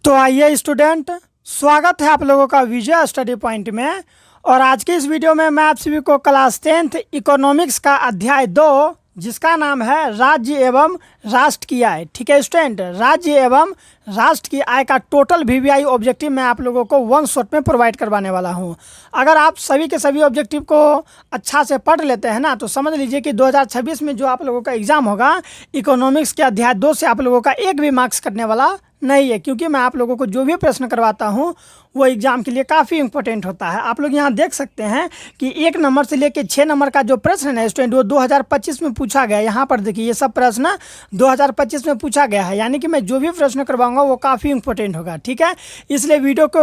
तो आइए स्टूडेंट, स्वागत है आप लोगों का विजय स्टडी पॉइंट में। और आज के इस वीडियो में मैं आप सभी को क्लास 10th इकोनॉमिक्स का अध्याय 2 जिसका नाम है राज्य एवं राष्ट्र की आय। ठीक है स्टूडेंट, राज्य एवं राष्ट्र की आय का टोटल वीवीआई ऑब्जेक्टिव मैं आप लोगों को वन शॉट में प्रोवाइड करवाने वाला हूं। अगर आप सभी के सभी ऑब्जेक्टिव को अच्छा से पढ़ लेते हैं ना, तो समझ लीजिए कि 2026 में जो आप लोगों का एग्ज़ाम होगा इकोनॉमिक्स के अध्याय 2 से आप लोगों का एक भी मार्क्स कटने वाला नहीं है, क्योंकि मैं आप लोगों को जो भी प्रश्न करवाता हूं वो एग्ज़ाम के लिए काफ़ी इंपॉर्टेंट होता है। आप लोग यहाँ देख सकते हैं कि 1 नंबर से लेकर 6 नंबर का जो प्रश्न है ना स्टूडेंट, वो 2025 में पूछा गया है। यहाँ पर देखिए ये सब प्रश्न 2025 में पूछा गया है, यानी कि मैं जो भी प्रश्न करवाऊंगा वो काफ़ी इंपॉर्टेंट होगा। ठीक है, इसलिए वीडियो को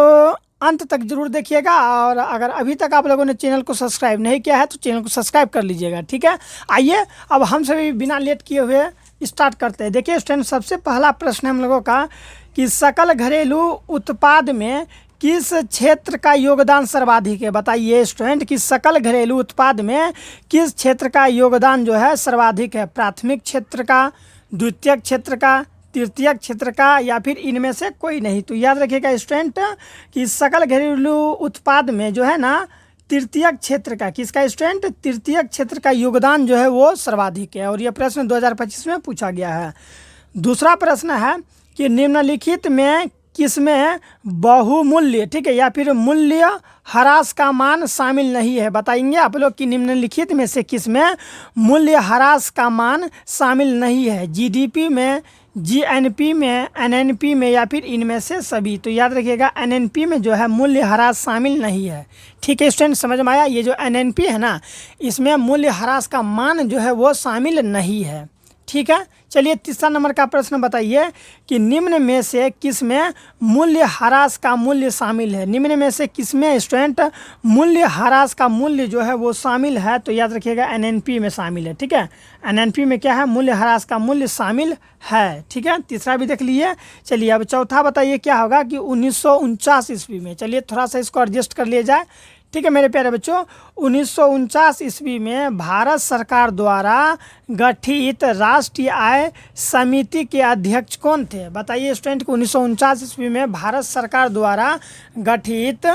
अंत तक जरूर देखिएगा। और अगर अभी तक आप लोगों ने चैनल को सब्सक्राइब नहीं किया है तो चैनल को सब्सक्राइब कर लीजिएगा। ठीक है, आइए अब हम सभी बिना लेट किए हुए स्टार्ट करते हैं। देखिए स्टूडेंट, सबसे पहला प्रश्न हम लोगों का कि सकल घरेलू उत्पाद में किस क्षेत्र का योगदान सर्वाधिक है। बताइए स्टूडेंट कि सकल घरेलू उत्पाद में किस क्षेत्र का योगदान जो है सर्वाधिक है। प्राथमिक क्षेत्र का, द्वितीयक क्षेत्र का, तृतीयक क्षेत्र का, या फिर इनमें से कोई नहीं। तो याद रखिएगा स्टूडेंट कि सकल घरेलू उत्पाद में जो है ना तृतीयक क्षेत्र का, किसका स्टूडेंट, तृतीयक क्षेत्र का योगदान जो है वो सर्वाधिक है। और यह प्रश्न 2025 में पूछा गया है। दूसरा प्रश्न है कि निम्नलिखित में किसमें बहुमूल्य, ठीक है, या फिर मूल्य ह्रास का मान शामिल नहीं है। बताएंगे आप लोग कि निम्नलिखित में से किसमें मूल्य ह्रास का मान शामिल नहीं है। जीडीपी में, जीएनपी में, एनएनपी में, या फिर इनमें से सभी। तो याद रखिएगा एनएनपी में जो है मूल्य ह्रास शामिल नहीं है। ठीक है स्टूडेंट, समझ में आया। ये जो एनएनपी है ना, इसमें मूल्य ह्रास का मान जो है वो शामिल नहीं है। ठीक है, चलिए तीसरा नंबर का प्रश्न बताइए कि निम्न में से किसमें मूल्य ह्रास का मूल्य शामिल है। निम्न में से किसमें स्टूडेंट मूल्य ह्रास का मूल्य जो है वो शामिल है। तो याद रखिएगा एनएनपी में शामिल है। ठीक है, एनएनपी में क्या है, मूल्य ह्रास का मूल्य शामिल है। ठीक है, तीसरा भी देख लिए। चलिए अब चौथा बताइए क्या होगा कि 1949 ईस्वी में, चलिए थोड़ा सा इसको एडजस्ट कर लिया जाए। ठीक है मेरे प्यारे बच्चों, 1949 ईस्वी में भारत सरकार द्वारा गठित राष्ट्रीय आय समिति के अध्यक्ष कौन थे। बताइए स्टूडेंट को 1949 ईस्वी में भारत सरकार द्वारा गठित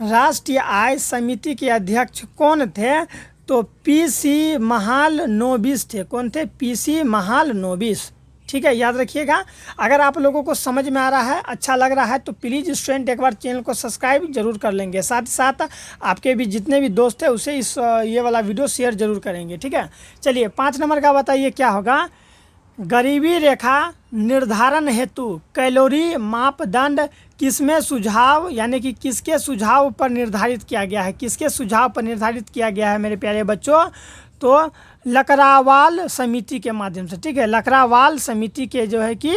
राष्ट्रीय आय समिति के अध्यक्ष कौन थे। तो पीसी महालनोबिस थे। कौन थे, पीसी महालनोबिस। ठीक है, याद रखिएगा। अगर आप लोगों को समझ में आ रहा है, अच्छा लग रहा है, तो प्लीज़ स्टूडेंट एक बार चैनल को सब्सक्राइब जरूर कर लेंगे। साथ ही साथ आपके भी जितने भी दोस्त हैं उसे ये वाला वीडियो शेयर जरूर करेंगे। ठीक है, चलिए 5 नंबर का बताइए क्या होगा। गरीबी रेखा निर्धारण हेतु कैलोरी मापदंड किसमें सुझाव, यानी कि किसके सुझाव पर निर्धारित किया गया है। किसके सुझाव पर निर्धारित किया गया है मेरे प्यारे बच्चों। तो लकड़ावाल समिति के माध्यम से। ठीक है, लकड़ावाल समिति के जो है कि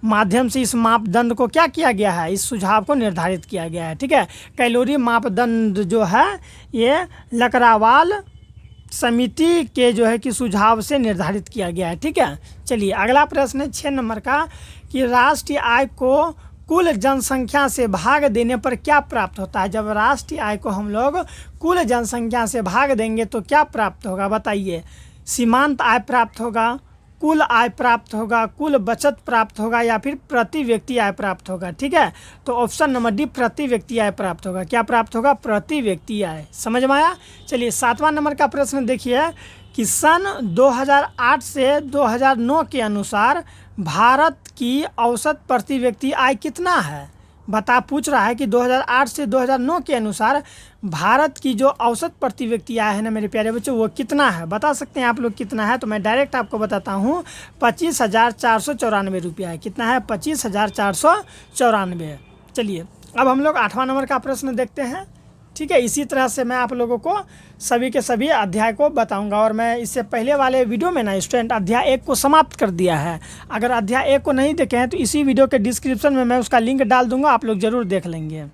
माध्यम से इस मापदंड को क्या किया गया है, इस सुझाव को निर्धारित किया गया है। ठीक है, कैलोरी मापदंड जो है ये लकड़ावाल समिति के जो है कि सुझाव से निर्धारित किया गया है। ठीक है, चलिए अगला प्रश्न है 6 नंबर का कि राष्ट्रीय आय को कुल जनसंख्या से भाग देने पर क्या प्राप्त होता है। जब राष्ट्रीय आय को हम लोग कुल जनसंख्या से भाग देंगे तो क्या प्राप्त होगा। बताइए, सीमांत आय प्राप्त होगा, कुल आय प्राप्त होगा, कुल बचत प्राप्त होगा, या फिर प्रति व्यक्ति आय प्राप्त होगा। ठीक है, तो ऑप्शन नंबर डी प्रति व्यक्ति आय प्राप्त होगा। क्या प्राप्त होगा, प्रति व्यक्ति आय। समझ में आया। चलिए 7वां नंबर का प्रश्न देखिए कि सन 2008 से 2009 के अनुसार भारत की औसत प्रति व्यक्ति आय कितना है। पूछ रहा है कि 2008 से 2009 के अनुसार भारत की जो औसत प्रति व्यक्ति आय है ना मेरे प्यारे बच्चों, वो कितना है। बता सकते हैं आप लोग कितना है। तो मैं डायरेक्ट आपको बताता हूँ, 25,494 रुपया है। कितना है, 25,494। चलिए अब हम लोग 8वां नंबर का प्रश्न देखते हैं। ठीक है, इसी तरह से मैं आप लोगों को सभी के सभी अध्याय को बताऊंगा। और मैं इससे पहले वाले वीडियो में ना स्टूडेंट अध्याय 1 को समाप्त कर दिया है। अगर अध्याय 1 को नहीं देखे हैं तो इसी वीडियो के डिस्क्रिप्शन में मैं उसका लिंक डाल दूंगा, आप लोग ज़रूर देख लेंगे।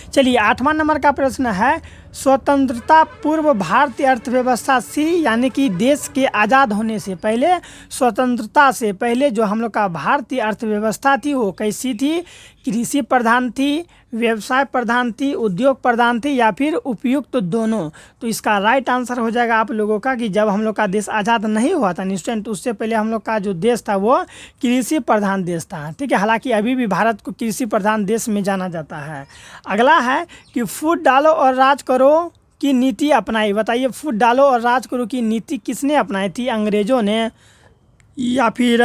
चलिए 8वां नंबर का प्रश्न है, स्वतंत्रता पूर्व भारतीय अर्थव्यवस्था थी, यानी कि देश के आज़ाद होने से पहले, स्वतंत्रता से पहले जो हम लोग का भारतीय अर्थव्यवस्था थी वो कैसी थी? कृषि प्रधान थी, व्यवसाय प्रधान थी, उद्योग प्रधान थी, या फिर उपयुक्त दोनों? तो इसका राइट आंसर हो जाएगा आप लोगों का कि जब हम लोग का देश आज़ाद नहीं हुआ था इंस्टेंट, उससे पहले हम लोग का जो देश था वो कृषि प्रधान देश था। ठीक है, हालांकि अभी भी भारत को कृषि प्रधान देश में जाना जाता है। अगला है कि फूट डालो और राज करो की नीति अपनाई। बताइए, फूट डालो और राज करो की नीति किसने अपनाई थी? अंग्रेज़ों ने, या फिर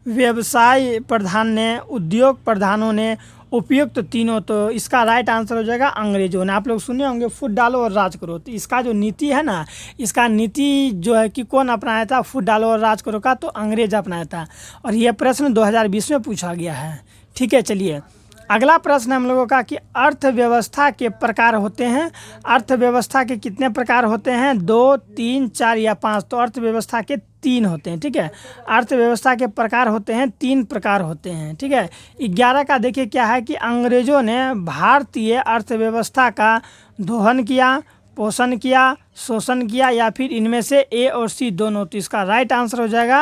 व्यवसाय प्रधान ने, उद्योग प्रधानों ने, उपयुक्त तीनों? तो इसका राइट आंसर हो जाएगा अंग्रेजों ने। आप लोग सुने होंगे फूट डालो और राज करो, तो इसका जो नीति है ना, इसका नीति जो है कि कौन अपनाया था फूट डालो और राज करो का? तो अंग्रेज अपनाया था। और यह प्रश्न 2020 में पूछा गया है। ठीक है, चलिए अगला प्रश्न हम लोगों का कि अर्थव्यवस्था के प्रकार होते हैं। अर्थव्यवस्था के कितने प्रकार होते हैं? 2, 3, 4 या 5? तो अर्थव्यवस्था के 3 होते हैं। ठीक है, अर्थव्यवस्था के प्रकार होते हैं, 3 प्रकार होते हैं। ठीक है, 11 का देखिए क्या है कि अंग्रेज़ों ने भारतीय अर्थव्यवस्था का दोहन किया, पोषण किया, शोषण किया, या फिर इनमें से ए और सी दोनों? तो इसका राइट आंसर हो जाएगा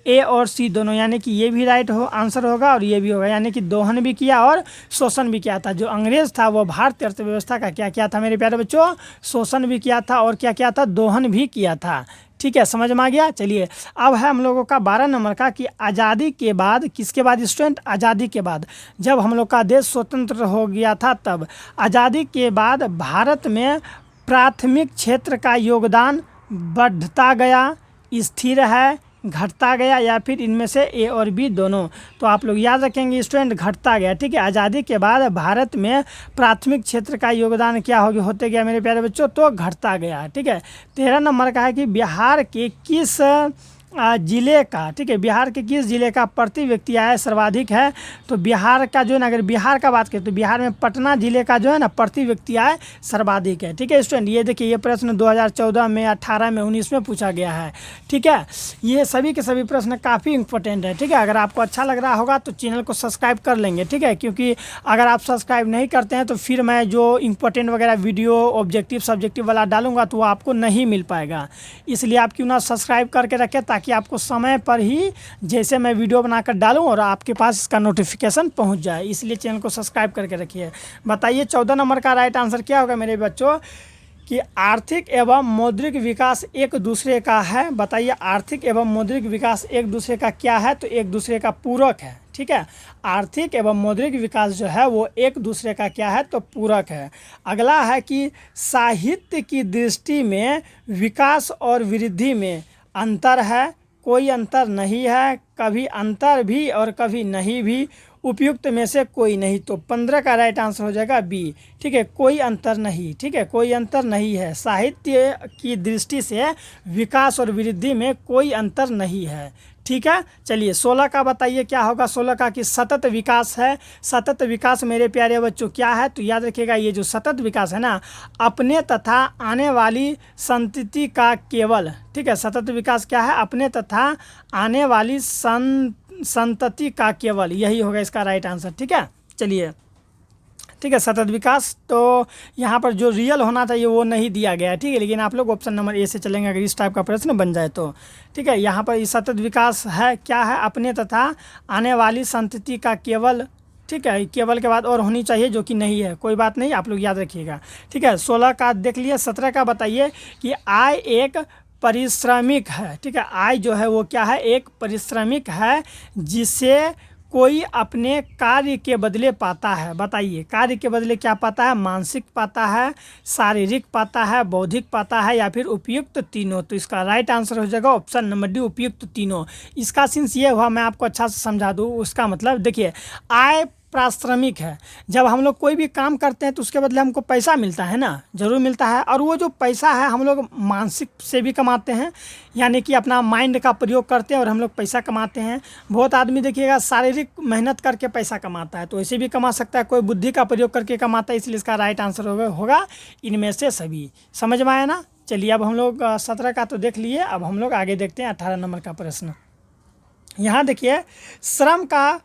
ए और सी दोनों, यानी कि ये भी राइट आंसर होगा और ये भी होगा, यानी कि दोहन भी किया और शोषण भी किया था। जो अंग्रेज़ था वो भारतीय अर्थव्यवस्था का क्या किया था मेरे प्यारे बच्चों? शोषण भी किया था और क्या किया था? दोहन भी किया था। ठीक है, समझ में आ गया। चलिए अब है हम लोगों का 12 नंबर का कि आज़ादी के बाद, किसके बाद स्टूडेंट? आज़ादी के बाद, जब हम लोग का देश स्वतंत्र हो गया था तब। आज़ादी के बाद भारत में प्राथमिक क्षेत्र का योगदान बढ़ता गया, स्थिर है, घटता गया, या फिर इनमें से ए और बी दोनों? तो आप लोग याद रखेंगे स्टूडेंट, घटता गया। ठीक है, आज़ादी के बाद भारत में प्राथमिक क्षेत्र का योगदान क्या होते गया मेरे प्यारे बच्चों? तो घटता गया। ठीक है, 13 नंबर का है कि बिहार के किस ज़िले का, ठीक है, बिहार के किस ज़िले का प्रति व्यक्ति आय सर्वाधिक है? तो बिहार का जो है ना, अगर बिहार का बात करें तो बिहार में पटना ज़िले का जो है ना प्रति व्यक्ति आय सर्वाधिक है। ठीक है स्टूडेंट, ये देखिए ये प्रश्न 2014 में, 18 में, 19 में पूछा गया है। ठीक है, ये सभी के सभी प्रश्न काफ़ी इंपॉर्टेंट है। ठीक है, अगर आपको अच्छा लग रहा होगा तो चैनल को सब्सक्राइब कर लेंगे। ठीक है, क्योंकि अगर आप सब्सक्राइब नहीं करते हैं तो फिर मैं जो इंपॉर्टेंट वगैरह वीडियो ऑब्जेक्टिव सब्जेक्टिव वाला डालूंगा तो वो आपको नहीं मिल पाएगा। इसलिए आप क्यों ना सब्सक्राइब करके रखें, ताकि आपको समय पर ही जैसे मैं वीडियो बनाकर डालूं और आपके पास इसका नोटिफिकेशन पहुंच जाए, इसलिए चैनल को सब्सक्राइब करके रखिए। बताइए 14 नंबर का राइट आंसर क्या होगा मेरे बच्चों? कि आर्थिक एवं मौद्रिक विकास एक दूसरे का है। बताइए, आर्थिक एवं मौद्रिक विकास एक दूसरे का क्या है? तो एक दूसरे का पूरक है। ठीक है, आर्थिक एवं मौद्रिक विकास जो है वो एक दूसरे का क्या है? तो पूरक है। अगला है कि साहित्य की दृष्टि में विकास और वृद्धि में अंतर है? कोई अंतर नहीं है, कभी अंतर भी और कभी नहीं भी, उपयुक्त में से कोई नहीं। तो 15 का राइट आंसर हो जाएगा बी। ठीक है, कोई अंतर नहीं। ठीक है, कोई अंतर नहीं है, साहित्य की दृष्टि से विकास और वृद्धि में कोई अंतर नहीं है। ठीक है, चलिए 16 का बताइए क्या होगा? 16 का कि सतत विकास है। सतत विकास मेरे प्यारे बच्चों क्या है? तो याद रखिएगा, ये जो सतत विकास है ना, अपने तथा आने वाली संतति का केवल, ठीक है, सतत विकास क्या है? अपने तथा आने वाली संतति का केवल, यही होगा इसका राइट आंसर। ठीक है, चलिए ठीक है, सतत विकास तो यहाँ पर जो रियल होना चाहिए वो नहीं दिया गया है। ठीक है, लेकिन आप लोग ऑप्शन नंबर ए से चलेंगे अगर इस टाइप का प्रश्न बन जाए तो। ठीक है, यहाँ पर सतत विकास है क्या है? अपने तथा आने वाली संतति का केवल। ठीक है, केवल के बाद और होनी चाहिए जो कि नहीं है, कोई बात नहीं, आप लोग याद रखिएगा। ठीक है, 16 का देख लिए। 17 का बताइए कि आय एक पारिश्रमिक है। ठीक है, आय जो है वो क्या है? एक पारिश्रमिक है जिसे कोई अपने कार्य के बदले पाता है। बताइए, कार्य के बदले क्या पाता है? मानसिक पाता है, शारीरिक पाता है, बौद्धिक पाता है, या फिर उपयुक्त तीनों? तो इसका राइट आंसर हो जाएगा ऑप्शन नंबर डी, उपयुक्त तीनों। इसका सिंस ये हुआ, मैं आपको अच्छा से समझा दूँ। उसका मतलब देखिए, आय पारिश्रमिक है, जब हम लोग कोई भी काम करते हैं तो उसके बदले हमको पैसा मिलता है ना, ज़रूर मिलता है। और वो जो पैसा है हम लोग मानसिक से भी कमाते हैं, यानी कि अपना माइंड का प्रयोग करते हैं और हम लोग पैसा कमाते हैं। बहुत आदमी देखिएगा शारीरिक मेहनत करके पैसा कमाता है, तो ऐसे भी कमा सकता है। कोई बुद्धि का प्रयोग करके कमाता है, इसलिए इसका राइट आंसर होगा इनमें से सभी। समझ में आया ना? चलिए अब हम लोग 17 का तो देख लिए, अब हम लोग आगे देखते हैं 18 नंबर का प्रश्न। यहाँ देखिए, श्रम का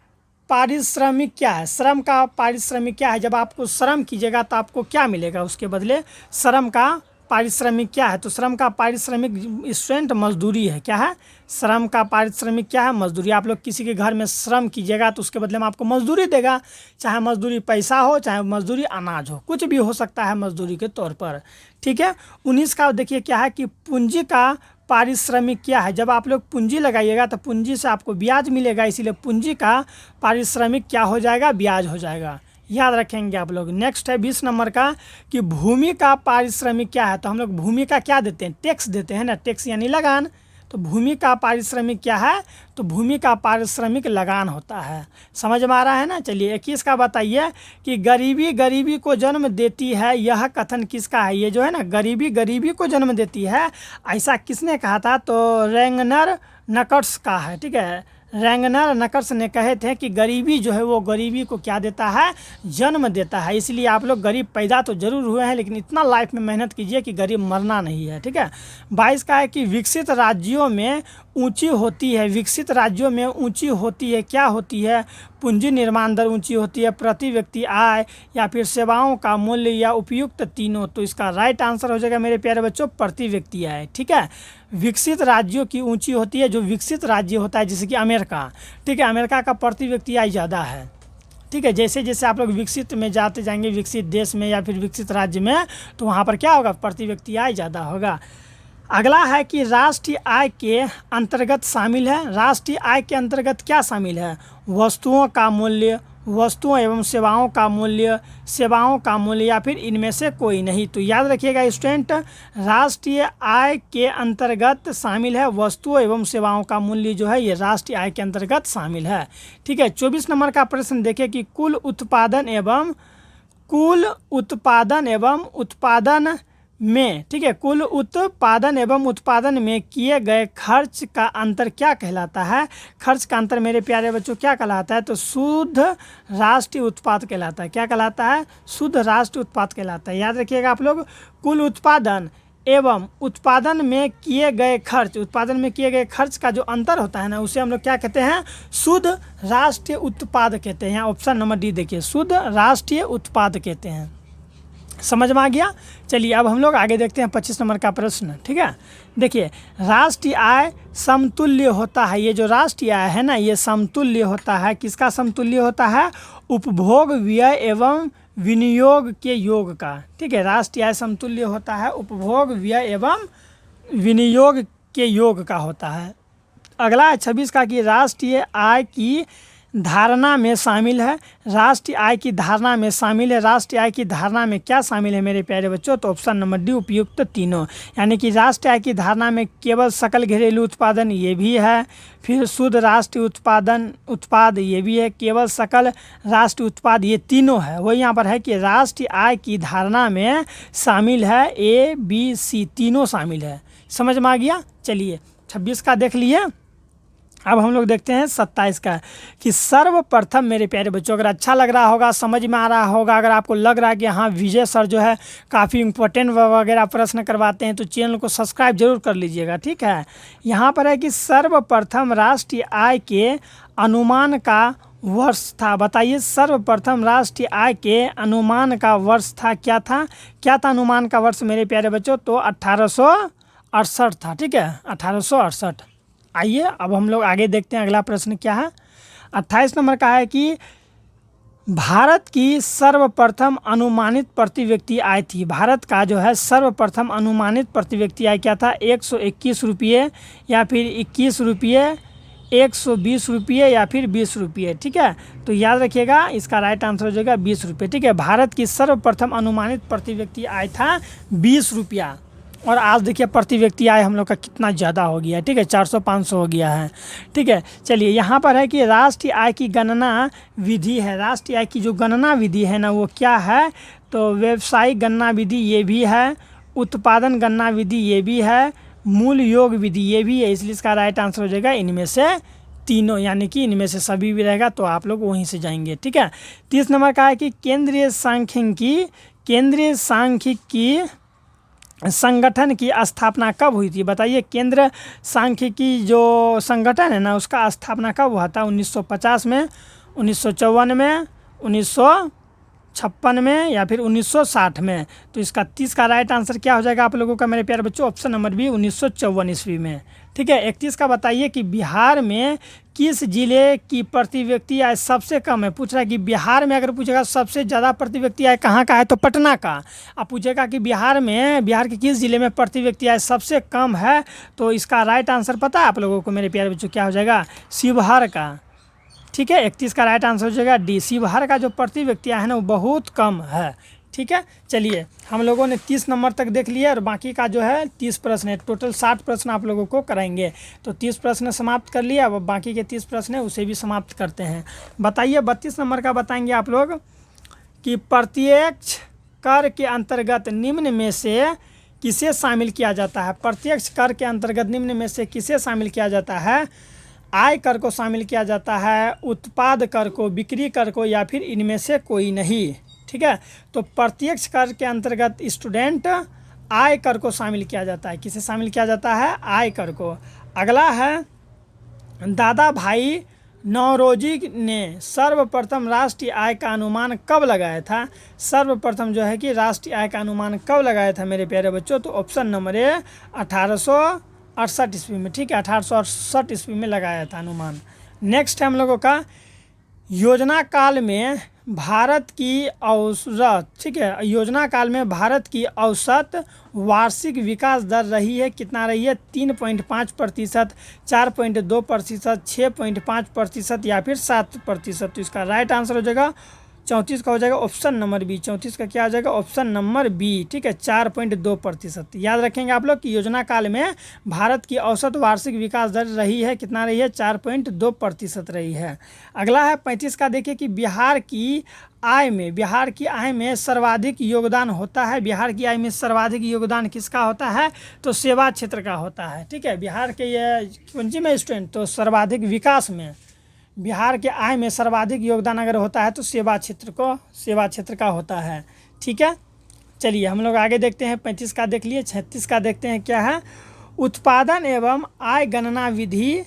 पारिश्रमिक क्या है? श्रम का पारिश्रमिक क्या है? जब आपको श्रम कीजिएगा तो आपको क्या मिलेगा उसके बदले? श्रम का पारिश्रमिक क्या है? तो श्रम का पारिश्रमिक स्टूडेंट मजदूरी है। क्या है? श्रम का पारिश्रमिक क्या है? मजदूरी। आप लोग किसी के घर में श्रम कीजिएगा तो उसके बदले में आपको मजदूरी देगा, चाहे मजदूरी पैसा हो, चाहे मजदूरी अनाज हो, कुछ भी हो सकता है मजदूरी के तौर पर। ठीक है। 19 का देखिए क्या है कि पूंजी का पारिश्रमिक क्या है? जब आप लोग पूंजी लगाइएगा तो पूंजी से आपको ब्याज मिलेगा, इसीलिए पूंजी का पारिश्रमिक क्या हो जाएगा? ब्याज हो जाएगा। याद रखेंगे आप लोग। नेक्स्ट है 20 नंबर का कि भूमि का पारिश्रमिक क्या है? तो हम लोग भूमि का क्या देते हैं? टैक्स देते हैं ना, टैक्स यानी लगान। तो भूमि का पारिश्रमिक क्या है? तो भूमि का पारिश्रमिक लगान होता है। समझ में आ रहा है ना? चलिए 21 का बताइए कि गरीबी गरीबी को जन्म देती है, यह कथन किसका है? ये जो है ना, गरीबी गरीबी को जन्म देती है, ऐसा किसने कहा था? तो रैंगनर नकर्स का है। ठीक है। रैंगनर नकर्स ने कहे थे कि गरीबी जो है वो गरीबी को क्या देता है? जन्म देता है। इसलिए आप लोग गरीब पैदा तो जरूर हुए हैं, लेकिन इतना लाइफ में मेहनत कीजिए कि गरीब मरना नहीं है। ठीक है। 22 का है कि विकसित राज्यों में ऊंची होती है। विकसित राज्यों में ऊंची होती है, क्या होती है? पूंजी निर्माण दर ऊंची होती है, प्रति व्यक्ति आय, या फिर सेवाओं का मूल्य, या उपयुक्त तीनों। तो इसका राइट आंसर हो जाएगा मेरे प्यारे बच्चों, प्रति व्यक्ति आय। ठीक है। विकसित राज्यों की ऊंची होती है, जो विकसित राज्य होता है जैसे कि अमेरिका। ठीक है। अमेरिका का प्रति व्यक्ति आय ज़्यादा है। ठीक है। जैसे जैसे आप लोग विकसित में जाते जाएंगे, विकसित देश में या फिर विकसित राज्य में, तो वहाँ पर क्या होगा? प्रति व्यक्ति आय ज़्यादा होगा। अगला है कि राष्ट्रीय आय के अंतर्गत शामिल है। राष्ट्रीय आय के अंतर्गत क्या शामिल है? वस्तुओं का मूल्य, वस्तुओं एवं सेवाओं का मूल्य, सेवाओं का मूल्य, या फिर इनमें से कोई नहीं। तो याद रखिएगा स्टूडेंट, राष्ट्रीय आय के अंतर्गत शामिल है वस्तुओं एवं सेवाओं का मूल्य, जो है ये राष्ट्रीय आय के अंतर्गत शामिल है। ठीक है। 24 नंबर का प्रश्न देखिए कि कुल उत्पादन एवं उत्पादन में, ठीक है, कुल उत्पादन एवं उत्पादन में किए गए खर्च का अंतर क्या कहलाता है? खर्च का अंतर मेरे प्यारे बच्चों क्या कहलाता है? तो शुद्ध राष्ट्रीय उत्पाद कहलाता है। क्या कहलाता है? शुद्ध राष्ट्रीय उत्पाद कहलाता है। याद रखिएगा आप लोग, कुल उत्पादन एवं उत्पादन में किए गए खर्च, उत्पादन में किए गए खर्च का जो अंतर होता है ना, उसे हम लोग क्या कहते हैं? शुद्ध राष्ट्रीय उत्पाद कहते हैं। यहाँ ऑप्शन नंबर डी देखिए, शुद्ध राष्ट्रीय उत्पाद कहते हैं। समझ में आ गया? चलिए अब हम लोग आगे देखते हैं 25 नंबर का प्रश्न। ठीक है। देखिए, राष्ट्रीय आय समतुल्य होता है। ये जो राष्ट्रीय आय है ना, ये समतुल्य होता है। किसका समतुल्य होता है? उपभोग, व्यय एवं विनियोग के योग का। ठीक है। राष्ट्रीय आय समतुल्य होता है, उपभोग, व्यय एवं विनियोग के योग का होता है। अगला है 26 का कि राष्ट्रीय आय की धारणा में शामिल है। राष्ट्रीय आय की धारणा में शामिल है। राष्ट्रीय आय की धारणा में क्या शामिल है मेरे प्यारे बच्चों? तो ऑप्शन नंबर डी, उपयुक्त तीनों। यानी कि राष्ट्रीय आय की धारणा में केवल सकल घरेलू उत्पादन ये भी है, फिर शुद्ध राष्ट्रीय उत्पाद ये भी है, केवल सकल राष्ट्रीय उत्पाद, ये तीनों है। वही यहाँ पर है कि राष्ट्रीय आय की धारणा में शामिल है, ए बी सी तीनों शामिल है। समझ में आ गया? चलिए 26 का देख लिए। अब हम लोग देखते हैं 27 का कि सर्वप्रथम मेरे प्यारे बच्चों, अगर अच्छा लग रहा होगा, समझ में आ रहा होगा, अगर आपको लग रहा है कि हाँ विजय सर जो है काफ़ी इंपॉर्टेंट वगैरह प्रश्न करवाते हैं, तो चैनल को सब्सक्राइब जरूर कर लीजिएगा। ठीक है। यहाँ पर है कि सर्वप्रथम राष्ट्रीय आय के अनुमान का वर्ष था। बताइए, सर्वप्रथम राष्ट्रीय आय के अनुमान का वर्ष था, क्या था? क्या था अनुमान का वर्ष मेरे प्यारे बच्चों? तो 1868 था। ठीक है, 1868। आइए अब हम लोग आगे देखते हैं अगला प्रश्न क्या है। 28 नंबर का है कि भारत की सर्वप्रथम अनुमानित प्रति व्यक्ति आय थी। भारत का जो है सर्वप्रथम अनुमानित प्रति व्यक्ति आय क्या था? 121 रुपये, या फिर 21 रुपये, 120 रुपये, या फिर 20 रुपये। ठीक है। तो याद रखिएगा, इसका राइट आंसर हो जाएगा 20 रुपये। ठीक है। भारत की सर्वप्रथम अनुमानित प्रति व्यक्ति आय था 20 रुपया, और आज देखिए प्रति व्यक्ति आय हम लोग का कितना ज़्यादा हो गया है। ठीक है, 400-500 हो गया है। ठीक है। चलिए यहाँ पर है कि राष्ट्रीय आय की गणना विधि है। राष्ट्रीय आय की जो गणना विधि है ना, वो क्या है? तो व्यवसायिक गणना विधि ये भी है, उत्पादन गणना विधि ये भी है, मूल योग विधि ये भी है। इसलिए इसका राइट आंसर हो जाएगा इनमें से तीनों, यानी कि इनमें से सभी भी रहेगा, तो आप लोग वहीं से जाएंगे। ठीक है। 30 नंबर का है कि केंद्रीय सांख्यिकी संगठन की स्थापना कब हुई थी? बताइए, केंद्र सांख्यिकी जो संगठन है ना, उसका स्थापना कब हुआ था? 1950 में, 1954 में, 1956 में या फिर 1960 में। तो इसका 30 का राइट आंसर क्या हो जाएगा आप लोगों का मेरे प्यारे बच्चों? ऑप्शन नंबर बी 1954 ईस्वी में। ठीक है। 31 का बताइए कि बिहार में किस जिले की प्रति व्यक्ति आय सबसे कम है? पूछ रहा है कि बिहार में, अगर पूछेगा सबसे ज़्यादा प्रति व्यक्ति आय कहाँ का है तो पटना का। अब पूछेगा कि बिहार के किस जिले में प्रति व्यक्ति आय सबसे कम है, तो इसका राइट आंसर पता है आप लोगों को मेरे प्यारे बच्चों क्या हो जाएगा? शिवहर का। ठीक है। 31 का राइट आंसर हो जाएगा डी, शिवहर का जो प्रति व्यक्ति आय है ना वो बहुत कम है। ठीक है। चलिए हम लोगों ने 30 नंबर तक देख लिया और बाकी का जो है 30 प्रश्न है, टोटल 60 प्रश्न आप लोगों को कराएंगे। तो 30 प्रश्न समाप्त कर लिया, अब बाकी के 30 प्रश्न है उसे भी समाप्त करते हैं। बताइए 32 नंबर का बताएंगे आप लोग कि प्रत्यक्ष कर के अंतर्गत निम्न में से किसे शामिल किया जाता है? प्रत्यक्ष कर के अंतर्गत निम्न में से किसे शामिल किया जाता है? आय कर को शामिल किया जाता है, उत्पाद कर को, बिक्री कर को, या फिर इनमें से कोई नहीं। ठीक है। तो प्रत्यक्ष कर के अंतर्गत स्टूडेंट आय कर को शामिल किया जाता है। किसे शामिल किया जाता है? आय कर को। अगला है दादा भाई नौरोजी ने सर्वप्रथम राष्ट्रीय आय का अनुमान कब लगाया था? सर्वप्रथम जो है कि राष्ट्रीय आय का अनुमान कब लगाया था मेरे प्यारे बच्चों? तो ऑप्शन नंबर ए 1868 ईस्वी में। ठीक है। 1868 ईस्वी में लगाया था अनुमान। नेक्स्ट है हम लोगों का योजना काल में भारत की औसत। ठीक है। योजना काल में भारत की औसत वार्षिक विकास दर रही है, कितना रही है? 3.5%, 4.2%, 6.5% या फिर 7%। तो इसका राइट आंसर हो जाएगा 34 का हो जाएगा ऑप्शन नंबर बी। 34 का क्या हो जाएगा? Option number B. ठीक है। 4.2%। याद रखेंगे आप लोग कि योजना काल में भारत की औसत वार्षिक विकास दर रही है, कितना रही है? 4.2% रही है। अगला है 35 का, देखिए कि बिहार की आय में सर्वाधिक योगदान होता है। बिहार की आय में सर्वाधिक योगदान किसका होता है? तो सेवा क्षेत्र का होता है। ठीक है। बिहार के ये कौन सी में स्टूडेंट? तो सर्वाधिक विकास में बिहार के आय में सर्वाधिक योगदान अगर होता है तो सेवा क्षेत्र का होता है। ठीक है। चलिए हम लोग आगे देखते हैं। 35 का देख लिए। 36 का देखते हैं क्या है? उत्पादन एवं आय गणना विधि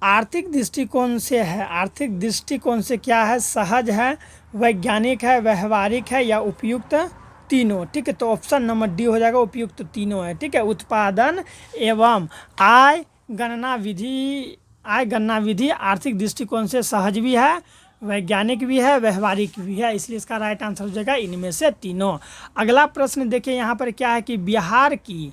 आर्थिक दृष्टिकोण से है। आर्थिक दृष्टिकोण से क्या है? सहज है, वैज्ञानिक है, व्यवहारिक है या उपयुक्त तीनों। ठीक है। तो ऑप्शन नंबर डी हो जाएगा, उपयुक्त तीनों है। ठीक है। उत्पादन एवं आय गणना विधि आर्थिक दृष्टिकोण से सहज भी है, वैज्ञानिक भी है, व्यवहारिक भी है, इसलिए इसका राइट आंसर हो जाएगा इनमें से तीनों। अगला प्रश्न देखिए यहाँ पर क्या है कि बिहार की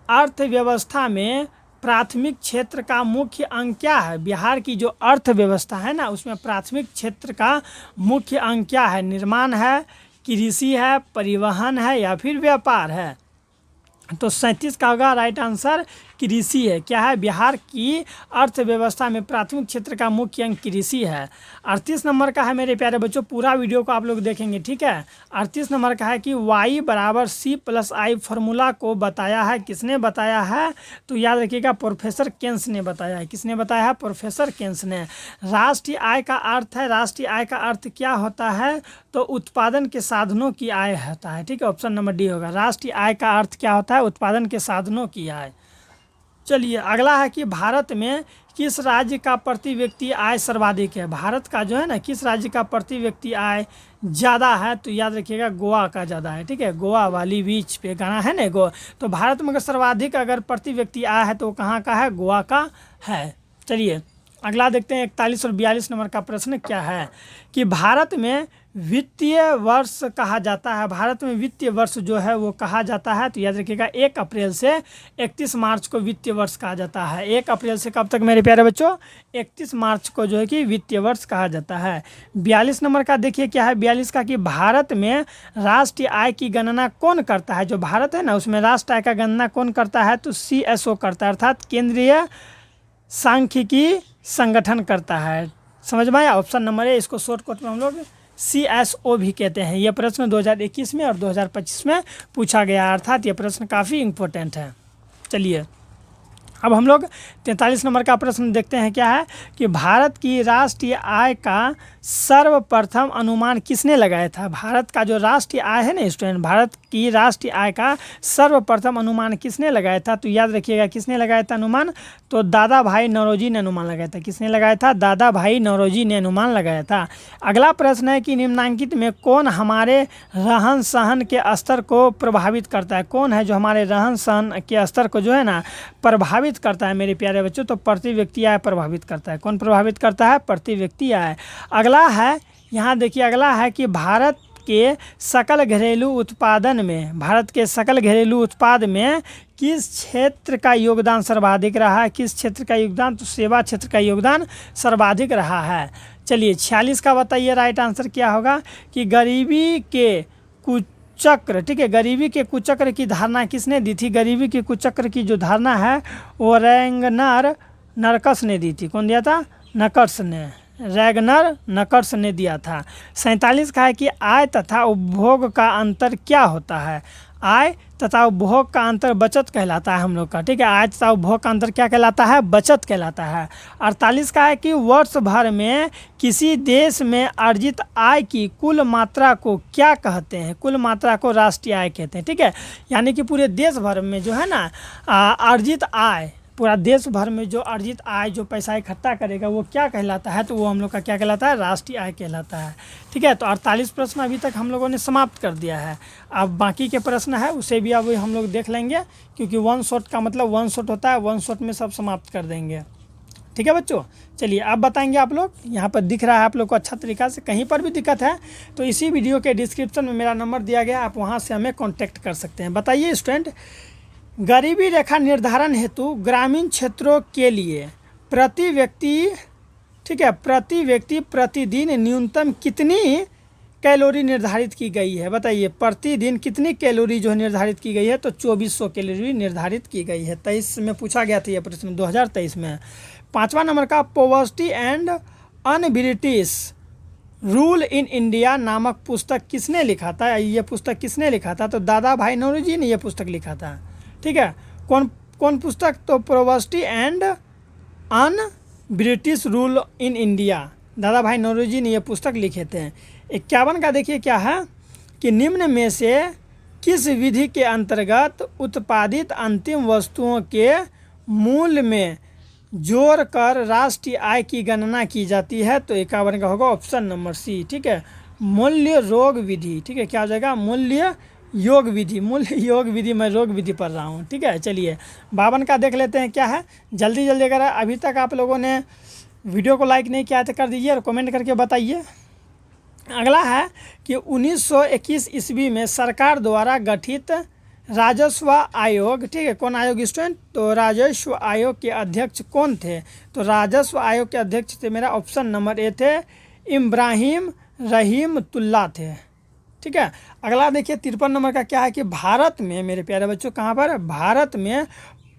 अर्थव्यवस्था में प्राथमिक क्षेत्र का मुख्य अंग क्या है? बिहार की जो अर्थव्यवस्था है ना उसमें प्राथमिक क्षेत्र का मुख्य अंग क्या है? निर्माण है, कृषि है, परिवहन है या फिर व्यापार है? तो 37 का होगा राइट आंसर कृषि है। क्या है? बिहार की अर्थव्यवस्था में प्राथमिक क्षेत्र का मुख्य अंग कृषि है। 38 नंबर का है मेरे प्यारे बच्चों, पूरा वीडियो को आप लोग देखेंगे। ठीक है। 38 नंबर का है कि y = c+i फार्मूला को बताया है। किसने बताया है? तो याद रखिएगा प्रोफेसर केन्स ने बताया है। किसने बताया है? प्रोफेसर केन्स ने। राष्ट्रीय आय का अर्थ है, राष्ट्रीय आय का अर्थ क्या होता है? तो उत्पादन के साधनों की आय होता है। ठीक है। ऑप्शन नंबर डी होगा। राष्ट्रीय आय का अर्थ क्या होता है? उत्पादन के साधनों की आय। चलिए अगला है कि भारत में किस राज्य का प्रति व्यक्ति आय सर्वाधिक है? भारत का जो है ना किस राज्य का प्रति व्यक्ति आय ज़्यादा है? तो याद रखिएगा गोवा का ज़्यादा है। ठीक है। गोवा वाली बीच पे गाना है ना गोवा। तो भारत में अगर सर्वाधिक अगर प्रति व्यक्ति आय है तो कहाँ का है? गोवा का है। चलिए अगला देखते हैं 41 और 42 नंबर का प्रश्न क्या है कि भारत में वित्तीय वर्ष कहा जाता है। भारत में वित्तीय वर्ष जो है वो कहा जाता है। तो याद रखिएगा 1 अप्रैल से 31 मार्च को वित्तीय वर्ष कहा जाता है। 1 अप्रैल से कब तक मेरे प्यारे बच्चों? 31 मार्च को जो है कि वित्तीय वर्ष कहा जाता है। 42 नंबर का देखिए क्या है? 42 का कि भारत में राष्ट्रीय आय की गणना कौन करता है? जो भारत है ना उसमें राष्ट्रीय आय का गणना कौन करता है? तो CSO करता है, अर्थात केंद्रीय सांख्यिकी संगठन करता है। समझ में आया? ऑप्शन नंबर ए, इसको शॉर्टकट में हम लोग CSO भी कहते हैं। यह प्रश्न 2021 में और 2025 में पूछा गया, अर्थात यह प्रश्न काफ़ी इम्पोर्टेंट है। चलिए अब हम लोग 43 नंबर का प्रश्न देखते हैं, क्या है कि भारत की राष्ट्रीय आय का सर्वप्रथम अनुमान किसने लगाया था। भारत का जो राष्ट्रीय आय है ना स्टूडेंट, भारत की राष्ट्रीय आय का सर्वप्रथम अनुमान किसने लगाया था, तो याद रखिएगा किसने लगाया था अनुमान, तो दादा भाई नौरोजी ने अनुमान लगाया था। किसने लगाया था, दादा भाई नौरोजी ने अनुमान लगाया था। अगला प्रश्न है कि निम्नलिखित में कौन हमारे रहन सहन के स्तर को प्रभावित करता है। कौन है जो हमारे रहन सहन के स्तर को जो है ना प्रभावित करता है मेरे प्यारे बच्चों, तो प्रति व्यक्ति आय प्रभावित करता है। कौन प्रभावित करता है, प्रति व्यक्ति आय। अगला है, यहाँ देखिए अगला है कि भारत के सकल घरेलू उत्पादन में, भारत के सकल घरेलू उत्पाद में किस क्षेत्र का योगदान सर्वाधिक रहा है। किस क्षेत्र का योगदान, तो सेवा क्षेत्र का योगदान सर्वाधिक रहा है। चलिए 46 का बताइए राइट आंसर क्या होगा कि गरीबी के कुचक्र, ठीक है, गरीबी के कुचक्र की धारणा किसने दी थी। गरीबी के कुचक्र की जो धारणा है वो रैगनर नरकस ने दी थी। कौन दिया था, नकर्स ने, रैगनर नकर्स ने दिया था। 47 का है कि आय तथा उपभोग का अंतर क्या होता है। आय तथा उपभोग का अंतर बचत कहलाता है हम लोग का, ठीक है, आय तथा उपभोग का अंतर क्या कहलाता है, बचत कहलाता है। 48 का है कि वर्ष भर में किसी देश में अर्जित आय की कुल मात्रा को क्या कहते हैं। कुल मात्रा को राष्ट्रीय आय कहते हैं, ठीक है, यानी कि पूरे देश भर में जो है ना अर्जित आय, पूरा देश भर में जो अर्जित आय, जो पैसा इकट्ठा करेगा वो क्या कहलाता है, तो वो हम लोग का क्या कहलाता है, राष्ट्रीय आय कहलाता है। ठीक है, तो 48 प्रश्न अभी तक हम लोगों ने समाप्त कर दिया है। अब बाकी के प्रश्न है उसे भी अब हम लोग देख लेंगे, क्योंकि वन शॉट का मतलब वन शॉट होता है, वन शॉट में सब समाप्त कर देंगे। ठीक है बच्चों, चलिए अब बताएंगे आप लोग, यहाँ पर दिख रहा है आप लोग को अच्छा तरीक़ा से, कहीं पर भी दिक्कत है तो इसी वीडियो के डिस्क्रिप्शन में मेरा नंबर दिया गया, आप वहाँ से हमें कॉन्टैक्ट कर सकते हैं। बताइए स्टूडेंट, गरीबी रेखा निर्धारण हेतु ग्रामीण क्षेत्रों के लिए प्रति व्यक्ति, ठीक है, प्रति व्यक्ति प्रतिदिन न्यूनतम कितनी कैलोरी निर्धारित की गई है। बताइए प्रतिदिन कितनी कैलोरी जो है निर्धारित की गई है, तो 2400 कैलोरी निर्धारित की गई है। 23 में पूछा गया था यह प्रश्न, 2023 में। 5वां नंबर का poverty and un British rule in India नामक पुस्तक किसने लिखा था। ये पुस्तक किसने लिखा था, तो दादा भाई नौरोजी ने यह पुस्तक लिखा था। ठीक है, कौन पुस्तक, तो poverty and un British rule in India, दादा भाई नौरोजी ने यह पुस्तक लिखे थे। 51 का देखिए क्या है कि निम्न में से किस विधि के अंतर्गत उत्पादित अंतिम वस्तुओं के मूल्य में जोड़कर राष्ट्रीय आय की गणना की जाती है, तो 51 का होगा ऑप्शन नंबर सी। ठीक है, मूल्य रोग विधि, ठीक है, क्या हो जाएगा, मूल्य योग विधि, मूल्य योग विधि, मैं रोग विधि पढ़ रहा हूँ। ठीक है, चलिए 52 का देख लेते हैं क्या है, जल्दी जल्दी। अगर अभी तक आप लोगों ने वीडियो को लाइक नहीं किया तो कर दीजिए और कमेंट करके बताइए। अगला है कि 1921 ईस्वी में सरकार द्वारा गठित राजस्व आयोग, ठीक है, कौन आयोग स्टूडेंट, तो राजस्व आयोग के अध्यक्ष कौन थे, तो राजस्व आयोग के अध्यक्ष थे मेरा ऑप्शन नंबर ए थे इब्राहिम रहीमतुल्लाह थे। ठीक है, अगला देखिए 53 नंबर का क्या है कि भारत में मेरे प्यारे बच्चों कहाँ पर, भारत में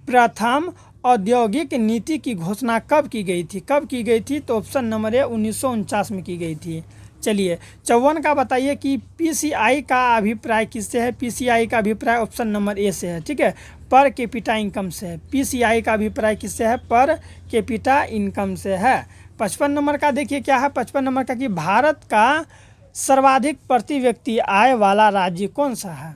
प्रथम औद्योगिक नीति की घोषणा कब की गई थी। कब की गई थी, तो ऑप्शन नंबर ए 1949 में की गई थी। चलिए 54 का बताइए कि पीसीआई का अभिप्राय किससे है। पीसीआई का अभिप्राय ऑप्शन नंबर ए से है। ठीक है, पर कैपिटा इनकम से है। पीसीआई का अभिप्राय किससे है, पर कैपिटा इनकम से है। 55 नंबर का देखिए क्या है, 55 नंबर का कि भारत का सर्वाधिक प्रति व्यक्ति आय वाला राज्य कौन सा है।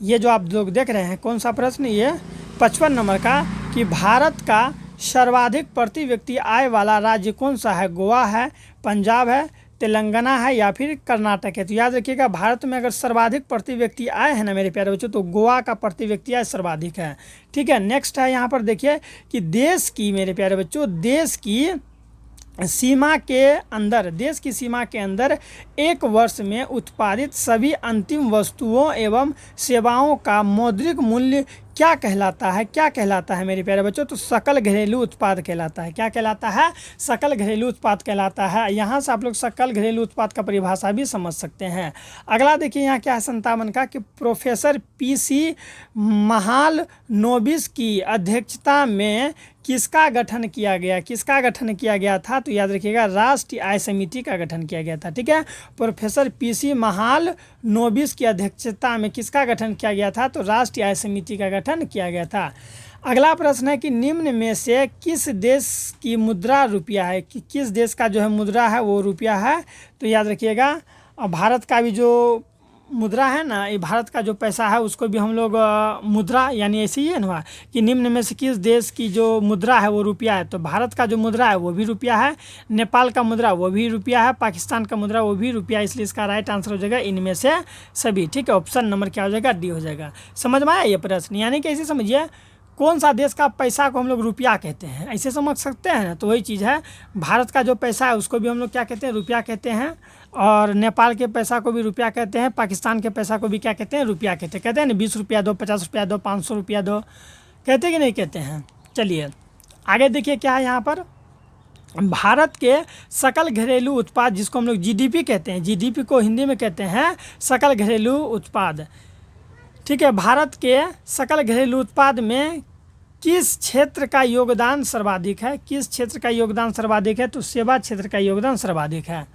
ये जो आप लोग देख रहे हैं कौन सा प्रश्न, ये 55 नंबर का कि भारत का सर्वाधिक प्रति व्यक्ति आय वाला राज्य कौन सा है। गोवा है, पंजाब है, तेलंगाना है या फिर कर्नाटक है। तो याद रखिएगा भारत में अगर सर्वाधिक प्रति व्यक्ति आय है ना मेरे प्यारे बच्चों, तो गोवा का प्रति व्यक्ति आय सर्वाधिक है। ठीक है, नेक्स्ट है यहाँ पर देखिए कि देश की मेरे प्यारे बच्चों, देश की सीमा के अंदर, देश की सीमा के अंदर एक वर्ष में उत्पादित सभी अंतिम वस्तुओं एवं सेवाओं का मौद्रिक मूल्य क्या कहलाता है। क्या कहलाता है मेरे प्यारे बच्चों, तो सकल घरेलू उत्पाद कहलाता है। क्या कहलाता है, सकल घरेलू उत्पाद कहलाता है। यहाँ से आप लोग सकल घरेलू उत्पाद का परिभाषा भी समझ सकते हैं। अगला देखिए यहाँ क्या है 57 का कि प्रोफेसर पीसी महालनोबिस की अध्यक्षता में किसका गठन किया गया। किसका गठन किया गया था, तो याद रखिएगा राष्ट्रीय आय समिति का गठन किया गया था। ठीक है, प्रोफेसर पीसी महालनोबिस की अध्यक्षता में किसका गठन किया गया था, तो राष्ट्रीय आय समिति का गठन किया गया था। अगला प्रश्न है कि निम्न में से किस देश की मुद्रा रुपया है, कि किस देश का जो है मुद्रा है वो रुपया है। तो याद रखिएगा, भारत का भी जो मुद्रा है ना, ये भारत का जो पैसा है उसको भी हम लोग मुद्रा यानी ऐसे ही है ना कि निम्न में से किस देश की जो मुद्रा है वो रुपया है। तो भारत का जो मुद्रा है वो भी रुपया है, नेपाल का मुद्रा वो भी रुपया है, पाकिस्तान का मुद्रा वो भी रुपया है, इसलिए इसका राइट आंसर हो जाएगा इनमें से सभी। ठीक है, ऑप्शन नंबर क्या हो जाएगा, डी हो जाएगा। समझ में आया ये प्रश्न, यानी कि ऐसे समझिए कौन सा देश का पैसा को हम लोग रुपया कहते हैं, ऐसे समझ सकते हैं ना। तो वही चीज़ है, भारत का जो पैसा है उसको भी हम लोग क्या कहते हैं, रुपया कहते हैं, और नेपाल के पैसा को भी रुपया कहते हैं, पाकिस्तान के पैसा को भी क्या कहते हैं, रुपया कहते हैं ना। 20 रुपया दो, 50 रुपया दो, 500 रुपया दो, कहते कि नहीं कहते हैं। चलिए आगे देखिए क्या है यहाँ पर। भारत के सकल घरेलू उत्पाद, जिसको हम लोग जीडीपी कहते हैं, जीडीपी को हिंदी में कहते हैं सकल घरेलू उत्पाद। ठीक है, भारत के सकल घरेलू उत्पाद में किस क्षेत्र का योगदान सर्वाधिक है, किस क्षेत्र का योगदान सर्वाधिक है। तो सेवा क्षेत्र का योगदान सर्वाधिक है।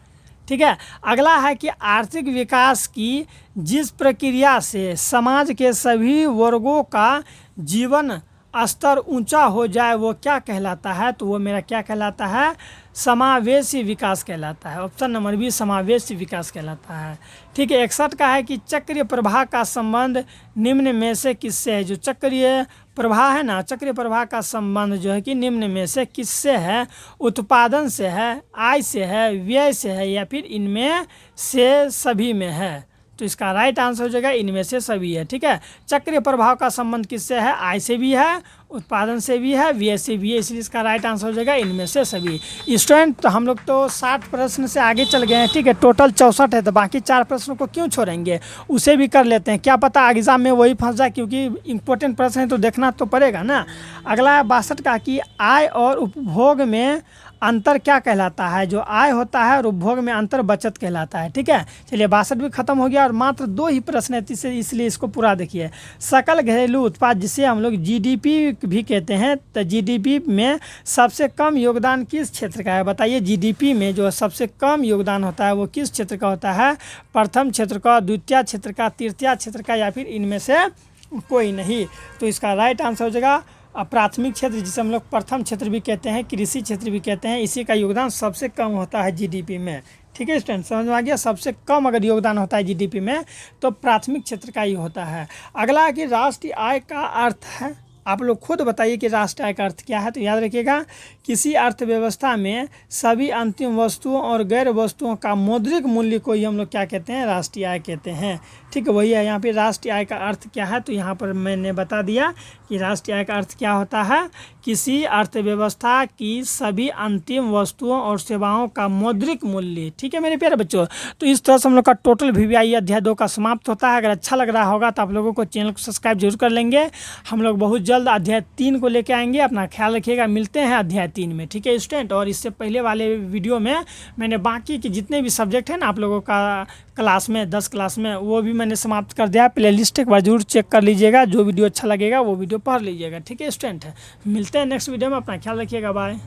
ठीक है, अगला है कि आर्थिक विकास की जिस प्रक्रिया से समाज के सभी वर्गों का जीवन स्तर ऊंचा हो जाए वो क्या कहलाता है। तो वो मेरा क्या कहलाता है, समावेशी विकास कहलाता है। ऑप्शन नंबर बी समावेशी विकास कहलाता है। ठीक है, 61 का है कि चक्रीय प्रवाह का संबंध निम्न में से किससे है। जो चक्रीय प्रवाह है ना, चक्रीय प्रवाह का संबंध जो है कि निम्न में से किससे है, उत्पादन से है, आय से है, व्यय से है, या फिर इनमें से सभी में है। तो इसका राइट आंसर हो जाएगा इनमें से सभी है। ठीक है, चक्रीय प्रभाव का संबंध किससे है, आय से भी है, उत्पादन से भी है, व्यय से भी है, इसलिए इसका राइट आंसर हो जाएगा इनमें से सभी। स्टूडेंट तो हम लोग तो 60 प्रश्न से आगे चल गए हैं। ठीक है, टोटल 64 है, तो बाकी 4 प्रश्नों को क्यों छोड़ेंगे, उसे भी कर लेते हैं। क्या पता एग्जाम में वही फंस जाए, क्योंकि इंपॉर्टेंट प्रश्न है तो देखना तो पड़ेगा ना। अगला 62 का कि आय और उपभोग में अंतर क्या कहलाता है। जो आय होता है और उपभोग में अंतर बचत कहलाता है। ठीक है, चलिए 62 भी खत्म हो गया और मात्र 2 ही प्रश्न है, इसलिए इसको पूरा देखिए। सकल घरेलू उत्पाद, जिसे हम लोग जीडीपी भी कहते हैं, तो जीडीपी में सबसे कम योगदान किस क्षेत्र का है। बताइए, जीडीपी में जो सबसे कम योगदान होता है वो किस क्षेत्र का होता है, प्रथम क्षेत्र का, द्वितीय क्षेत्र का, तृतीय क्षेत्र का, या फिर इनमें से कोई नहीं। तो इसका राइट आंसर हो जाएगा प्राथमिक क्षेत्र, जिसे हम लोग प्रथम क्षेत्र भी कहते हैं, कृषि क्षेत्र भी कहते हैं, इसी का योगदान सबसे कम होता है जीडीपी में। ठीक है स्टूडेंट, समझ में आ गया। सबसे कम अगर योगदान होता है जीडीपी में तो प्राथमिक क्षेत्र का ही होता है। अगला है कि राष्ट्रीय आय का अर्थ है। आप लोग खुद बताइए कि राष्ट्रीय आय का अर्थ क्या है। तो याद रखिएगा, किसी अर्थव्यवस्था में सभी अंतिम वस्तुओं और गैर वस्तुओं का मौद्रिक मूल्य को ही हम लोग क्या कहते हैं, राष्ट्रीय आय कहते हैं। ठीक है, वही है यहाँ पे राष्ट्रीय आय का अर्थ क्या है। तो यहाँ पर मैंने बता दिया कि राष्ट्रीय आय का अर्थ क्या होता है, किसी अर्थव्यवस्था की सभी अंतिम वस्तुओं और सेवाओं का मौद्रिक मूल्य। ठीक है मेरे प्यारे बच्चों, तो इस तरह से हम लोग का टोटल VVI अध्याय 2 का समाप्त होता है। अगर अच्छा लग रहा होगा तो आप लोगों को चैनल को सब्सक्राइब जरूर कर लेंगे। हम लोग बहुत जल्द अध्याय 3 को लेके आएंगे। अपना ख्याल रखिएगा, मिलते हैं अध्याय 3 में। ठीक है स्टूडेंट, और इससे पहले वाले वीडियो में मैंने बाकी के जितने भी सब्जेक्ट हैं ना आप लोगों का क्लास में 10 क्लास में, वो भी मैंने समाप्त कर दिया। प्लेलिस्ट एक बार जरूर चेक कर लीजिएगा, जो वीडियो अच्छा लगेगा वो वीडियो पढ़ लीजिएगा। ठीक है स्टूडेंट, मिलते हैं नेक्स्ट वीडियो में। अपना ख्याल रखिएगा, बाय।